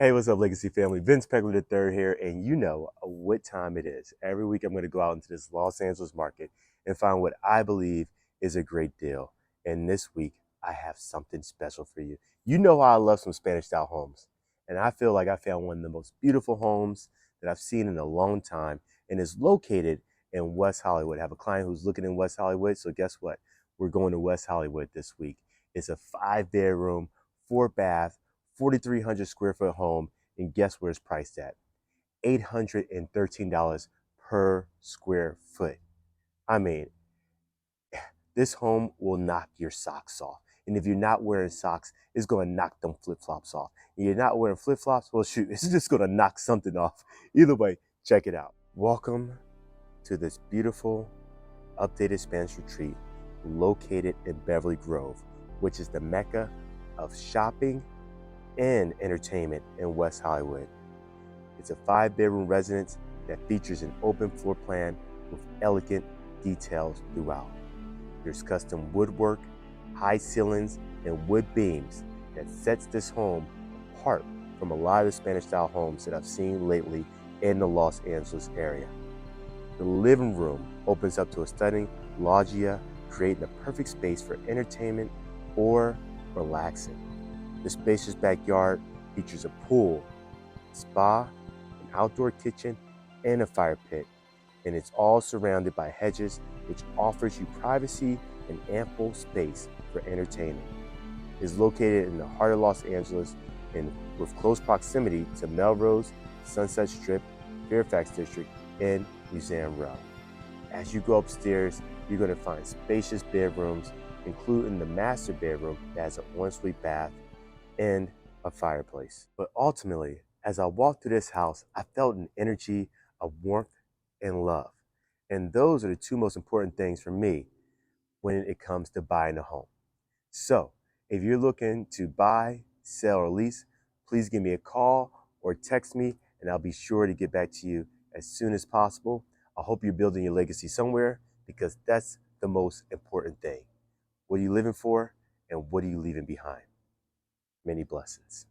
Hey, what's up, Legacy family? Vince Pegler III here, and you know what time it is. Every week, I'm going to go out into this Los Angeles market and find what I believe is a great deal. And this week, I have something special for you. You know how I love some Spanish style homes, and I feel like I found one of the most beautiful homes that I've seen in a long time, and is located in West Hollywood. I have a client who's looking in West Hollywood, so guess what? We're going to West Hollywood this week. It's a 5 bedroom, 4 bath, 4,300 square foot home, and guess where it's priced at? $813 per square foot. I mean, this home will knock your socks off. And if you're not wearing socks, it's going to knock them flip flops off. And you're not wearing flip flops, well, shoot, it's just going to knock something off. Either way, check it out. Welcome to this beautiful, updated Spanish retreat located in Beverly Grove, which is the mecca of shopping and entertainment in West Hollywood. It's a 5 bedroom residence that features an open floor plan with elegant details throughout. There's custom woodwork, high ceilings, and wood beams that sets this home apart from a lot of the Spanish style homes that I've seen lately in the Los Angeles area. The living room opens up to a stunning loggia, creating the perfect space for entertainment or relaxing. The spacious backyard features a pool, spa, an outdoor kitchen, and a fire pit, and it's all surrounded by hedges, which offers you privacy and ample space for entertaining. It's located in the heart of Los Angeles and with close proximity to Melrose, Sunset Strip, Fairfax District, and Museum Row. As you go upstairs, you're going to find spacious bedrooms, including the master bedroom that has an ensuite bath and a fireplace. But ultimately, as I walked through this house, I felt an energy of warmth and love. And those are the two most important things for me when it comes to buying a home. So if you're looking to buy, sell, or lease, please give me a call or text me, and I'll be sure to get back to you as soon as possible. I hope you're building your legacy somewhere, because that's the most important thing. What are you living for, and what are you leaving behind? Many blessings.